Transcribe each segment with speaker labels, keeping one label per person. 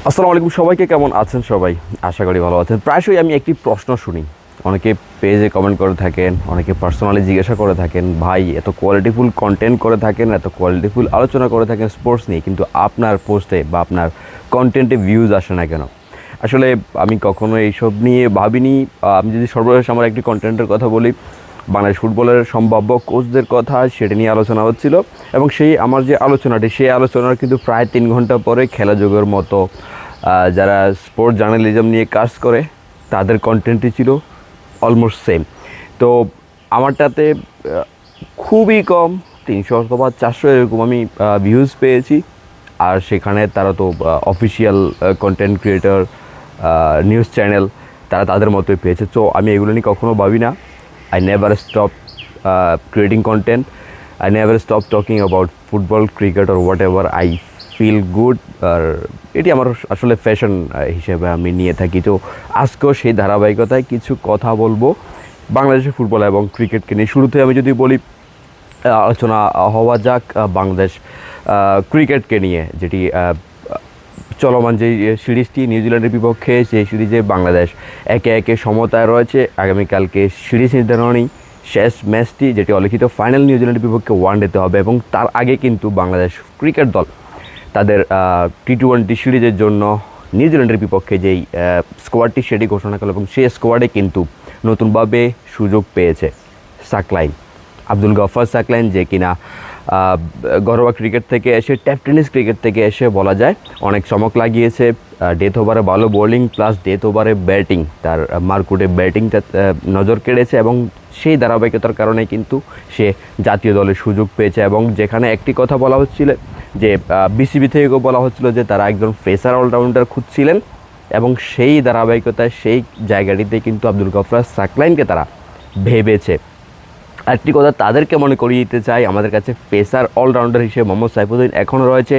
Speaker 1: আসসালামু আলাইকুম, সবাইকে কেমন আছেন? সবাই আশা করি ভালো আছেন। প্রায়শই আমি একটি প্রশ্ন শুনি, অনেকে পেজে কমেন্ট করে থাকেন, অনেকে পার্সোনালি জিজ্ঞাসা করে থাকেন, ভাই এত কোয়ালিটিফুল কন্টেন্ট করে থাকেন, এত কোয়ালিটিফুল আলোচনা করে থাকেন স্পোর্টস নিয়ে, কিন্তু আপনার পোস্টে বা আপনার কন্টেন্টে ভিউজ আসে না কেন? আসলে আমি কখনো এইসব নিয়ে ভাবিনি। আমি যদি সর্বশেষ আমার একটি কন্টেন্টের কথা বলি, বাংলাদেশ ফুটবলের সম্ভাব্য কোচদের কথা, সেটা নিয়ে আলোচনা হচ্ছিল। এবং সেই আমার যে আলোচনাটি, সেই আলোচনার কিন্তু প্রায় 3 ঘন্টা পরে খেলা যোগের মতো যারা স্পোর্টস জার্নালিজম নিয়ে কাজ করে তাদের কন্টেন্টই ছিল অলমোস্ট সেম। তো আমারটাতে খুবই কম, 300 অথবা 400 এরকম আমি ভিউজ পেয়েছি। আর সেখানে তারা তো official content creator, news channel, তারা তাদের মতোই পেয়েছে। তো আমি এগুলো নিয়ে কখনো ভাবি না। I never stop creating content, I never stop talking about football, cricket or whatever I feel good. আর এটি আমার আসলে ফ্যাশন হিসেবে আমি নিয়ে থাকি। তো আজকেও সেই ধারাবাহিকতায় কিছু কথা বলবো বাংলাদেশের ফুটবল এবং ক্রিকেটকে নিয়ে। শুরুতে আমি যদি বলি, আলোচনা হওয়া যাক বাংলাদেশ ক্রিকেটকে নিয়ে, যেটি চলমান যে সিরিজটি নিউজিল্যান্ডের বিপক্ষে, সেই সিরিজে বাংলাদেশ একে একে সমতায় রয়েছে। আগামীকালকে সিরিজ নির্ধারণী শেষ ম্যাচটি, যেটি অলিখিত ফাইনাল নিউজিল্যান্ডের বিপক্ষে ওয়ানডেতে হবে, এবং তার আগে কিন্তু বাংলাদেশ ক্রিকেট দল তাদের টি-20 সিরিজের জন্য নিউজিল্যান্ডের বিপক্ষে যেই স্কোয়াডটি সেটি ঘোষণা করল, এবং সেই স্কোয়াডে কিন্তু নতুনভাবে সুযোগ পেয়েছে সাকলাইন, আব্দুল গফফার সাকলাইন, যে কিনা ঘরোয়া ক্রিকেট থেকে এসে, ট্যাপ টেনিস ক্রিকেট থেকে এসে বলা যায় অনেক চমক লাগিয়েছে। ডেথ ওভারে ভালো বোলিং প্লাস ডেথ ওভারে ব্যাটিং, তার মারকুটে ব্যাটিংটা নজর কেড়েছে, এবং সেই ধারাবাহিকতার কারণে কিন্তু সে জাতীয় দলের সুযোগ পেয়েছে। এবং যেখানে একটি কথা বলা হচ্ছিল যে বিসিবি থেকেও বলা হচ্ছিল যে তারা একজন পেসার অলরাউন্ডার খুঁজছিলেন, এবং সেই ধারাবাহিকতায় সেই জায়গাটিতে কিন্তু আব্দুল গফফার সাকলাইনকে তারা ভেবেছে। একটি কথা তাদেরকে মনে করিয়ে দিতে চাই, আমাদের কাছে পেসার অলরাউন্ডার হিসেবে মোহাম্মদ সাইফুদ্দিন এখনও রয়েছে।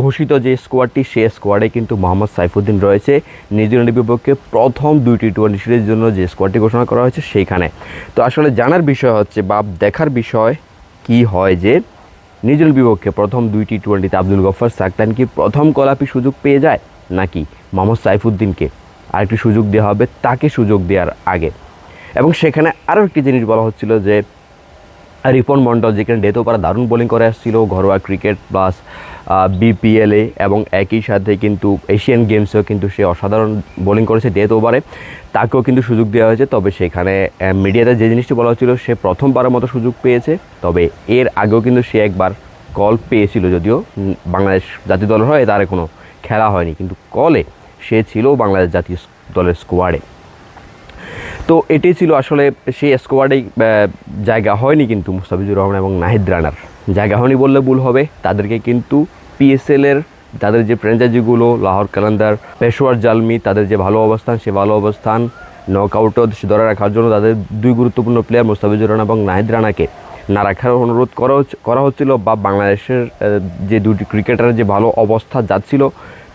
Speaker 1: ঘোষিত যে স্কোয়াডটি, সেই স্কোয়াডে কিন্তু মোহাম্মদ সাইফুদ্দিন রয়েছে। নিউজিল্যান্ডের বিপক্ষে প্রথম 2 টি-20 সিরিজের জন্য যে স্কোয়াডটি ঘোষণা করা হয়েছে সেইখানে। তো আসলে জানার বিষয় হচ্ছে বা দেখার বিষয় কি হয় যে নিউজিল্যান্ড বিপক্ষে প্রথম 2 টি-20তে আব্দুল গফফার সাকলাইন কি প্রথম কলাপি সুযোগ পেয়ে যায়, নাকি মোহাম্মদ সাইফুদ্দিনকে আরেকটি সুযোগ দেওয়া হবে তাকে সুযোগ দেওয়ার আগে। এবং সেখানে আরও একটি জিনিস বলা হচ্ছিল যে রিপন মন্ডল, যেখানে ডেথ ওভারে দারুণ বোলিং করে আসছিল ঘরোয়া ক্রিকেট প্লাস বিপিএলে, এবং একই সাথে কিন্তু এশিয়ান গেমসেও কিন্তু সে অসাধারণ বোলিং করেছে ডেথ ওভারে, তাকেও কিন্তু সুযোগ দেওয়া হয়েছে। তবে সেখানে মিডিয়াতে যে জিনিসটি বলা হচ্ছিল, সে প্রথমবারের মতো সুযোগ পেয়েছে। তবে এর আগেও কিন্তু সে একবার কল পেয়েছিল, যদিও বাংলাদেশ জাতীয় দলের হয়ে তার কোনো খেলা হয়নি, কিন্তু কলে সে ছিল বাংলাদেশ জাতীয় দলের স্কোয়াডে। তো এটি ছিল আসলে সেই স্কোয়াডেই জায়গা হয়নি কিন্তু মুস্তাফিজুর রহমান এবং নাহিদ রানার জায়গা হয়নি বললে ভুল হবে। তাদেরকে কিন্তু পিএসএলের তাদের যে ফ্র্যাঞ্চাইজিগুলো, লাহোর কালান্দার, পেশোয়ার জালমি, তাদের যে ভালো অবস্থান, সে ভালো অবস্থান নকআউটও ধরে রাখার জন্য তাদের 2 গুরুত্বপূর্ণ প্লেয়ার মুস্তাফিজুর রহমান এবং নাহিদ রানাকে না রাখার অনুরোধ করা হচ্ছিল, বা বাংলাদেশের যে 2টি ক্রিকেটারের যে ভালো অবস্থা যাচ্ছিল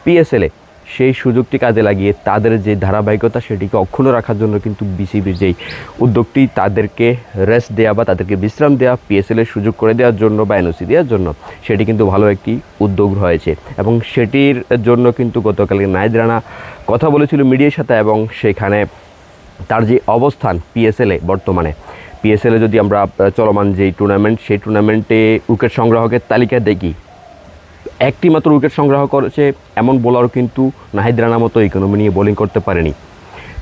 Speaker 1: পিএসএলে, সেই সুযোগটি কাজে লাগিয়ে তাদের যে ধারাবাহিকতা সেটিকে অক্ষুণ্ণ রাখার জন্য কিন্তু বিসিবির যেই উদ্যোগটি, তাদেরকে রেস্ট দেওয়া বা তাদেরকে বিশ্রাম দেওয়া, পিএসএলের সুযোগ করে দেওয়ার জন্য বা এনওসি দেওয়ার জন্য, সেটি কিন্তু ভালো একটি উদ্যোগ হয়েছে। এবং সেটির জন্য কিন্তু গতকালকে নাহিদ রানা কথা বলেছিল মিডিয়ার সাথে, এবং সেখানে তার যে অবস্থান পিএসএলে বর্তমানে, পিএসএলে যদি আমরা চলমান যেই টুর্নামেন্ট, সেই টুর্নামেন্টে উইকেট সংগ্রাহকের তালিকা দেখি, একটি মাত্র উইকেট সংগ্রহ করেছে এমন বোলারও কিন্তু নাহিদ রানার মতো ইকোনমি নিয়ে বোলিং করতে পারেনি।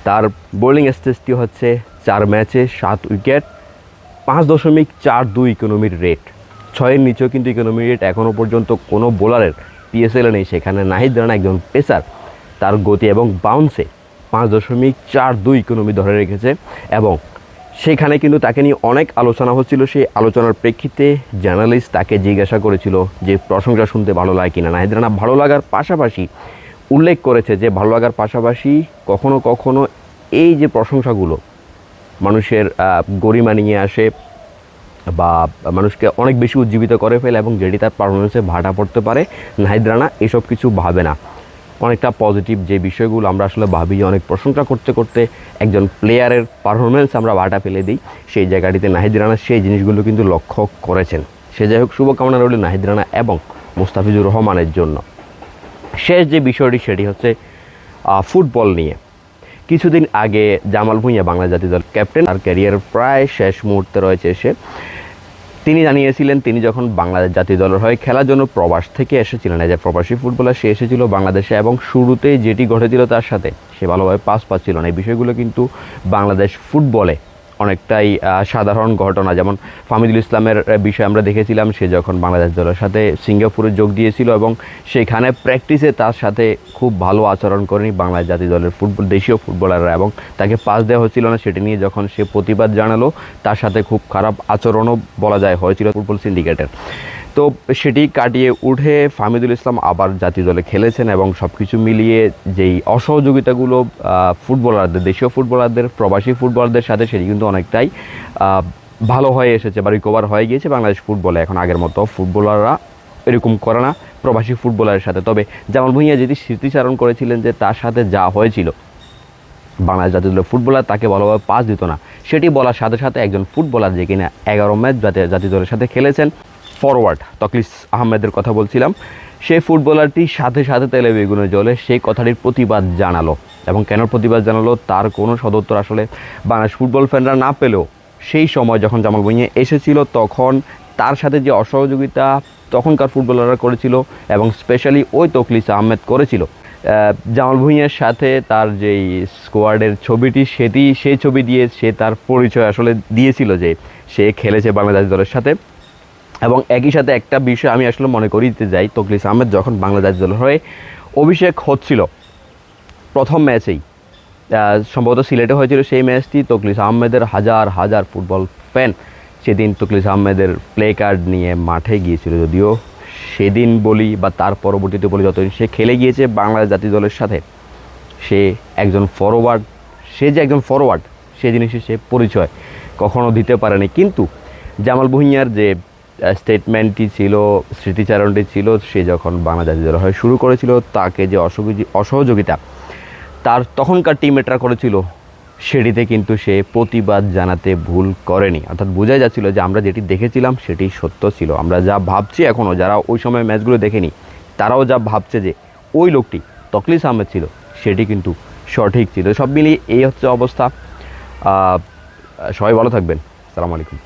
Speaker 1: তার বোলিং স্টেজটি হচ্ছে 4 ম্যাচে 7 উইকেট, 5.42 ইকোনমির রেট, 6-এর নিচেও কিন্তু ইকোনমি রেট এখনও পর্যন্ত কোনো বোলারের পিএসএলে নেই। সেখানে নাহিদ রানা একজন পেসার, তার গতি এবং বাউন্সে 5.42 ইকোনমি ধরে রেখেছে। এবং সেখানে কিন্তু তাকে নিয়ে অনেক আলোচনা হচ্ছিল। সেই আলোচনার প্রেক্ষিতে জার্নালিস্ট তাকে জিজ্ঞাসা করেছিল যে প্রশংসা শুনতে ভালো লাগে কিনা। নাহিদ রানা ভালো লাগার পাশাপাশি উল্লেখ করেছে যে ভালো লাগার পাশাপাশি কখনো কখনো এই যে প্রশংসাগুলো মানুষের গরিমা নিয়ে আসে বা মানুষকে অনেক বেশি উজ্জীবিত করে ফেলে, এবং যেটি তার পারফরমেন্সে ভাটা পড়তে পারে। নাহিদ রানা এসব কিছু ভাবে না, অনেকটা পজিটিভ যে বিষয়গুলো আমরা আসলে ভাবি, অনেক প্রশংসা করতে করতে একজন প্লেয়ারের পারফরমেন্স আমরা ভাটা ফেলে দিই, সেই জায়গাটিতে নাহিদ রানা সেই জিনিসগুলো কিন্তু লক্ষ্য করেছেন। সে যাই হোক, শুভকামনা রইল নাহিদ রানা এবং মুস্তাফিজুর রহমানের জন্য। শেষ যে বিষয়টি সেটি হচ্ছে ফুটবল নিয়ে। কিছুদিন আগে জামাল ভুঁইয়া বাংলাদেশ জাতীয় দল ক্যাপ্টেন, তার ক্যারিয়ারের প্রায় শেষ মুহূর্তে রয়েছে সে। তিনি জানিয়েছিলেন তিনি যখন বাংলাদেশ জাতীয় দলের হয়ে খেলার জন্য প্রবাস থেকে এসেছিলেন, যে প্রবাসী ফুটবলার সে এসেছিল বাংলাদেশে, এবং শুরুতেই যেটি ঘটেছিল তার সাথে, সে ভালোভাবে পাস পাচ্ছিল না। এই বিষয়গুলো কিন্তু বাংলাদেশ ফুটবলে অনেকটাই সাধারণ ঘটনা। যেমন ফাহমিদুল ইসলামের বিষয়ে আমরা দেখেছিলাম, সে যখন বাংলাদেশ দলের সাথে সিঙ্গাপুরে যোগ দিয়েছিল এবং সেখানে প্র্যাকটিসে তার সাথে খুব ভালো আচরণ করেনি বাংলাদেশ জাতীয় দলের দেশীয় ফুটবলাররা, এবং তাকে পাস দেওয়া হচ্ছিল না। সেটি নিয়ে যখন সে প্রতিবাদ জানালো, তার সাথে খুব খারাপ আচরণও বলা যায় হয়েছিল ফুটবল সিন্ডিকেটের। তো সেটি কাটিয়ে উঠে ফাহমিদুল ইসলাম আবার জাতীয় দলে খেলেছেন, এবং সব কিছু মিলিয়ে যেই অসহযোগিতাগুলো ফুটবলারদের, দেশীয় ফুটবলারদের প্রবাসী ফুটবলারদের সাথে, সেটি কিন্তু অনেকটাই ভালো হয়ে এসেছে বা রিকভার হয়ে গিয়েছে বাংলাদেশ ফুটবলে। এখন আগের মতো ফুটবলাররা এরকম করে না প্রবাসী ফুটবলারের সাথে। তবে জামাল ভুঁইয়া যেটি স্মৃতিচারণ করেছিলেন যে তার সাথে যা হয়েছিল, বাংলাদেশ জাতীয় দলের ফুটবলার তাকে ভালোভাবে পাস দিত না, সেটি বলার সাথে সাথে একজন ফুটবলার যে কিনা 11 ম্যাচ জাতীয় দলের সাথে খেলেছেন, ফরওয়ার্ড তকলিস আহমেদের কথা বলছিলাম, সেই ফুটবলারটি সাথে সাথে তেলে বেগুনে জ্বলে সেই কথাটির প্রতিবাদ জানালো। এবং কেন প্রতিবাদ জানালো তার কোনো সদুত্তর আসলে বাংলাদেশ ফুটবল ফ্যানরা না পেলেও, সেই সময় যখন জামাল ভুঁইয়া এসেছিল তখন তার সাথে যে অসহযোগিতা তখনকার ফুটবলাররা করেছিল, এবং স্পেশালি ওই তকলিস আহমেদ করেছিল, জামাল ভুঁইয়ার সাথে তার যেই স্কোয়াডের ছবিটি, সেই ছবি দিয়ে সে তার পরিচয় আসলে দিয়েছিল যে সে খেলেছে বাংলাদেশ দলের সাথে। এবং একই সাথে একটা বিষয় আমি আসলে মনে করি দিতে যাই, তকলিস আহমেদ যখন বাংলাদেশ দলের হয়ে অভিষেক হচ্ছিল প্রথম ম্যাচেই, সম্ভবত সিলেটে হয়েছিল সেই ম্যাচটি, তকলিস আহমেদের হাজার হাজার ফুটবল ফ্যান সেদিন তকলিস আহমেদের প্লে কার্ড নিয়ে মাঠে গিয়েছিল। যদিও সেদিন বলি বা তার পরবর্তীতে বলি, যতদিন সে খেলে গিয়েছে বাংলাদেশ জাতীয় দলের সাথে, সে একজন ফরওয়ার্ড, সে যে একজন ফরওয়ার্ড সে জিনিসের সে পরিচয় কখনো দিতে পারেনি। কিন্তু জামাল ভুঁইয়ার যে স্টেটমেন্টটি ছিল, স্মৃতিচারণটি ছিল, সে যখন বাংলাদেশ জাতীয় দল হয়ে শুরু করেছিল, তাকে যে অসহযোগিতা তার তখনকার টিমমেটরা করেছিল, সেটিতে কিন্তু সে প্রতিবাদ জানাতে ভুল করেনি। অর্থাৎ বোঝাই যাচ্ছিল যে আমরা যেটি দেখেছিলাম সেটি সত্য ছিল। আমরা যা ভাবছি এখনও, যারা ওই সময় ম্যাচগুলো দেখেনি, তারাও যা ভাবছে যে ওই লোকটি তকলিস আহমেদ ছিল, সেটি কিন্তু সঠিক ছিল। সব মিলিয়ে এই হচ্ছে অবস্থা। সবাই ভালো থাকবেন। আসসালামু আলাইকুম।